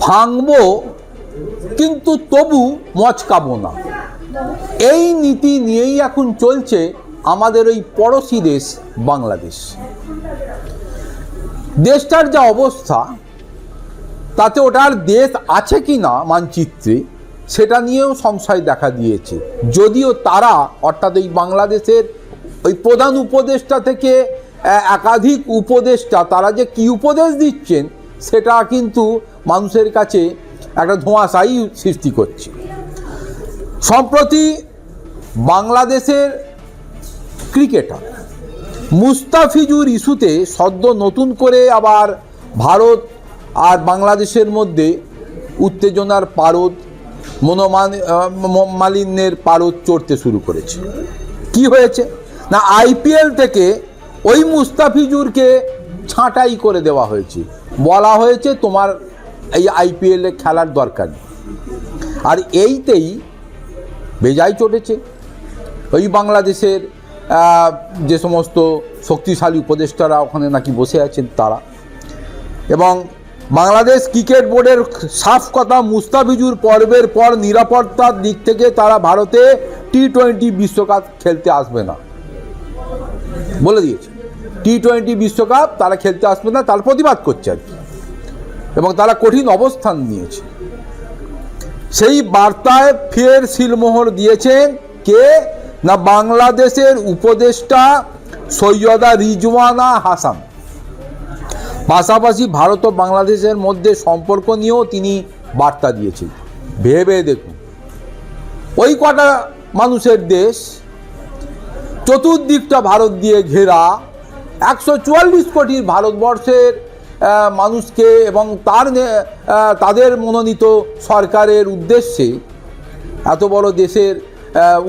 ভাঙবো কিন্তু তবু মচকাবো না, এই নীতি নিয়েই এখন চলছে আমাদের ওই পড়শি দেশ বাংলাদেশ। দেশটার যা অবস্থা, তাতে ওটার দেশ আছে কি না মানচিত্রে সেটা নিয়েও সংশয় দেখা দিয়েছে। যদিও তারা, অর্থাৎ এই বাংলাদেশের ওই প্রধান উপদেষ্টা থেকে একাধিক উপদেষ্টা, তারা যে কী উপদেশ দিচ্ছেন সেটা কিন্তু মানুষের কাছে একটা ধোঁয়াশাই সৃষ্টি করছে। সম্প্রতি বাংলাদেশের ক্রিকেটার মুস্তাফিজুর ইস্যুতে সদ্য নতুন করে আবার ভারত আর বাংলাদেশের মধ্যে উত্তেজনার পারদ, মনোমালিন্যের পারদ চড়তে শুরু করেছে। কি হয়েছে না, আইপিএল থেকে ওই মুস্তাফিজুরকে ছাঁটাই করে দেওয়া হয়েছে। বলা হয়েছে তোমার এই আইপিএলে খেলার দরকার নেই। আর এইতেই বেজায় চটেছে ওই বাংলাদেশের যে সমস্ত শক্তিশালী উপদেষ্টারা ওখানে নাকি বসে আছেন তারা। এবং বাংলাদেশ ক্রিকেট বোর্ডের সাফ কথা, মুস্তাফিজুর পর্বের পর নিরাপত্তার দিক থেকে তারা ভারতে টি-20 বিশ্বকাপ খেলতে আসবে না বলে দিয়েছে। টি-20 বিশ্বকাপ তারা খেলতে আসবে না, তার প্রতিবাদ করছে আর কি, এবং তারা কঠিন অবস্থান নিয়েছে। সেই বার্তায় ফের সিলমোহর দিয়েছেন কে না, বাংলাদেশের উপদেষ্টা সৈয়দা রিজওয়ানা হাসান। পাশাপাশি ভারত ও বাংলাদেশের মধ্যে সম্পর্ক নিয়েও তিনি বার্তা দিয়েছেন। ভেবে দেখুন, ওই কটা মানুষের দেশ, চতুর্দিকটা ভারত দিয়ে ঘেরা, 144 কোটি ভারতবর্ষের মানুষকে এবং তাদের মনোনীত সরকারের উদ্দেশ্যে, এত বড় দেশের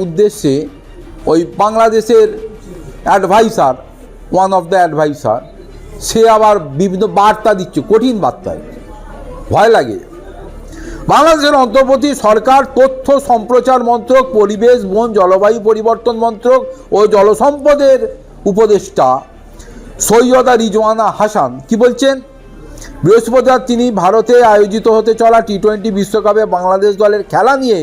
উদ্দেশ্যে ওই বাংলাদেশের adviser, one of the adviser, সে আবার বিভিন্ন বার্তা দিচ্ছে, কঠিন বার্তায় ভয় লাগে। বাংলাদেশের অন্তর্বর্তী সরকার তথ্য সম্প্রচার মন্ত্রক, পরিবেশ, বন, জলবায়ু পরিবর্তন মন্ত্রক ও জলসম্পদের উপদেষ্টা সৈয়দা রিজওয়ানা হাসান কি বলছেন? বৃহস্পতিবার তিনি ভারতে আয়োজিত হতে চলা টি-20 বিশ্বকাপে বাংলাদেশ দলের খেলা নিয়ে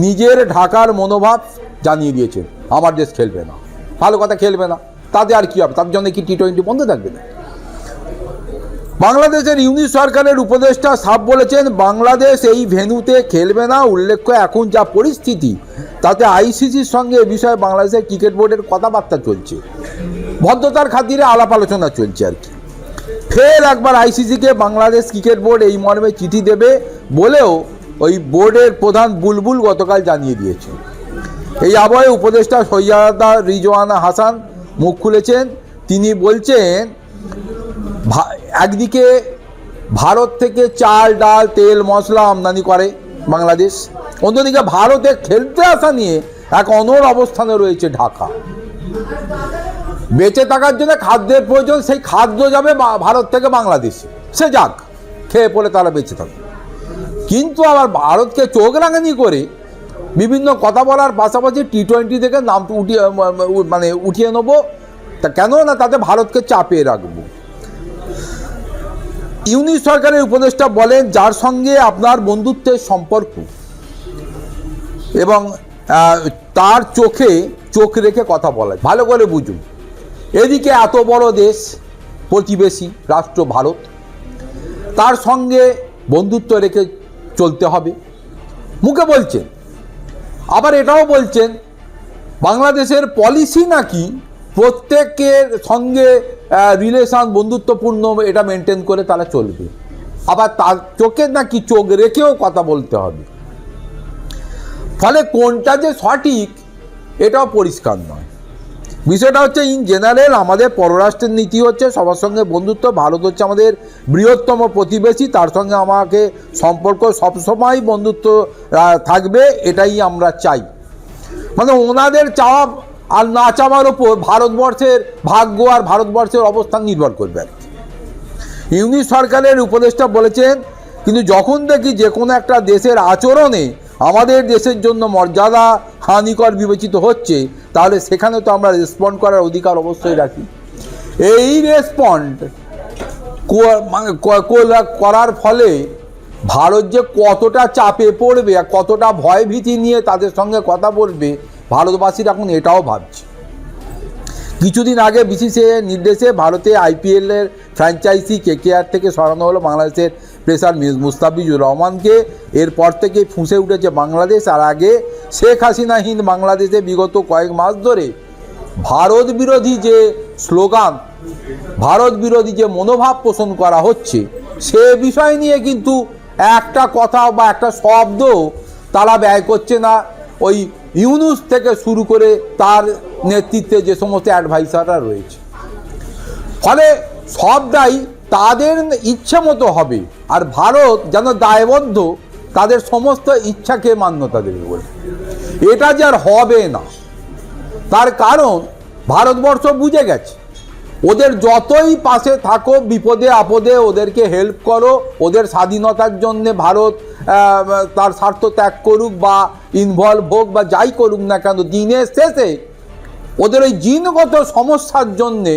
নিজের ঢাকার মনোভাব জানিয়ে দিয়েছেন। আমার দেশ খেলবে না, ভালো কথা, খেলবে না, তাতে আর কি হবে? তার জন্য কি টি-20 বন্ধ থাকবে না? বাংলাদেশের ইউনিট সরকারের উপদেষ্টা সাফ বলেছেন বাংলাদেশ এই ভেন্যুতে খেলবে না। উল্লেখ্য, এখন যা পরিস্থিতি তাতে আইসিসির সঙ্গে এ বিষয়ে বাংলাদেশের ক্রিকেট বোর্ডের কথাবার্তা চলছে, ভদ্রতার খাতিরে আলাপ আলোচনা চলছে আর কি। ফের একবার আইসিসিকে বাংলাদেশ ক্রিকেট বোর্ড এই মর্মে চিঠি দেবে বলেও ওই বোর্ডের প্রধান বুলবুল গতকাল জানিয়ে দিয়েছে। এই আবহে উপদেষ্টা সৈয়দা রিজওয়ানা হাসান মুখ খুলেছেন। তিনি বলছেন, একদিকে ভারত থেকে চাল, ডাল, তেল, মশলা আমদানি করে বাংলাদেশ, অন্যদিকে ভারতে খেলতে আসা নিয়ে এক অনড় অবস্থানে রয়েছে ঢাকা। বেঁচে থাকার জন্য খাদ্যের প্রয়োজন, সেই খাদ্য যাবে ভারত থেকে বাংলাদেশে, সে যাক, খেয়ে পড়ে তারা বেঁচে থাকবে। কিন্তু আবার ভারতকে চোখ রাঙানি করে বিভিন্ন কথা বলার পাশাপাশি টি-20 থেকে নাম উঠিয়ে নেবো, তা কেন না, তাতে ভারতকে চাপিয়ে রাখবো। ইউনিট সরকারের উপদেষ্টা বলেন, যার সঙ্গে আপনার বন্ধুত্বের সম্পর্ক এবং তার চোখে চোখ রেখে কথা বলা, ভালো করে বুঝুন। এদিকে এত বড় দেশ, প্রতিবেশী রাষ্ট্র ভারত, তার সঙ্গে বন্ধুত্ব রেখে চলতে হবে, মুখে বলছেন। আবার এটাও বলছেন বাংলাদেশের পলিসি নাকি প্রত্যেকের সঙ্গে রিলেশন বন্ধুত্বপূর্ণ এটা মেনটেন করে তারা চলবে। আবার তার চোখে নাকি চোখ রেখেও কথা বলতে হবে। ফলে কোনটা যে সঠিক এটাও পরিষ্কার নয়। বিষয়টা হচ্ছে, ইন জেনারেল আমাদের পররাষ্ট্রের নীতি হচ্ছে সবার সঙ্গে বন্ধুত্ব। ভারত হচ্ছে আমাদের বৃহত্তম প্রতিবেশী, তার সঙ্গে আমাকে সম্পর্ক সবসময় বন্ধুত্ব থাকবে, এটাই আমরা চাই। মানে ওনাদের চাওয়া আর না চাওয়ার ওপর ভারতবর্ষের ভাগ্য আর ভারতবর্ষের অবস্থান নির্ভর করবে আর কি। ইউনিট সরকারের উপদেষ্টা বলেছেন, কিন্তু যখন দেখি যে কোনো একটা দেশের আচরণে আমাদের দেশের জন্য মর্যাদা হানিকর বিবেচিত হচ্ছে, তাহলে সেখানে তো আমরা রেসপন্ড করার অধিকার অবশ্যই রাখি। এই রেসপন্ড করার ফলে ভারত যে কতটা চাপে পড়বে আর কতটা ভয়ভীতি নিয়ে তাদের সঙ্গে কথা বলবে ভারতবাসীর এখন এটাও ভাবছে। কিছুদিন আগে বিসিসিআই নির্দেশে ভারতে আইপিএলের ফ্র্যাঞ্চাইজি কেকেআর থেকে সরানো হলো বাংলাদেশের পেসার মুস্তাফিজুর রহমানকে। এরপর থেকে ফুঁসে উঠেছে বাংলাদেশ। আর আগে শেখ হাসিনাহীন বাংলাদেশে বিগত কয়েক মাস ধরে ভারত বিরোধী যে স্লোগান, ভারত বিরোধী যে মনোভাব পোষণ করা হচ্ছে, সে বিষয় নিয়ে কিন্তু একটা কথা বা একটা শব্দ তারা ব্যয় করছে না। ওই ইউনুস থেকে শুরু করে তার নেতৃত্বে যে সমস্ত অ্যাডভাইসাররা রয়েছে, ফলে সবটাই তাদের ইচ্ছে মতো হবে। আর ভারত যেন দায়বদ্ধ তাদের সমস্ত ইচ্ছাকে মান্যতা দেবে বলে। এটা যে আর হবে না, তার কারণ ভারতবর্ষ বুঝে গেছে ওদের যতই পাশে থাকো, বিপদে আপদে ওদেরকে হেল্প করো, ওদের স্বাধীনতার জন্য ভারত তার স্বার্থ ত্যাগ করুক বা ইনভলভ হোক বা যাই করুক না কেন, দিনের শেষে ওদের ওই জিনগত সমস্যার জন্যে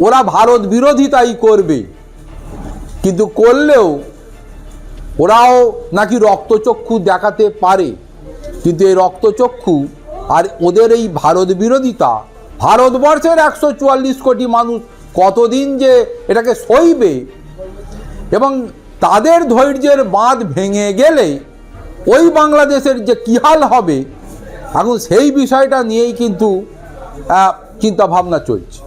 ওরা ভারত বিরোধিতাই করবে। কিন্তু করলেও ওরাও নাকি রক্তচক্ষু দেখাতে পারে, কিন্তু এই রক্তচক্ষু আর ওদের এই ভারত বিরোধিতা ভারতবর্ষের 144 কোটি মানুষ কতদিন যে এটাকে সইবে, এবং তাদের ধৈর্যের বাঁধ ভেঙে গেলে ওই বাংলাদেশের যে কী হাল হবে, এখন সেই বিষয়টা নিয়েই কিন্তু চিন্তাভাবনা চলছে।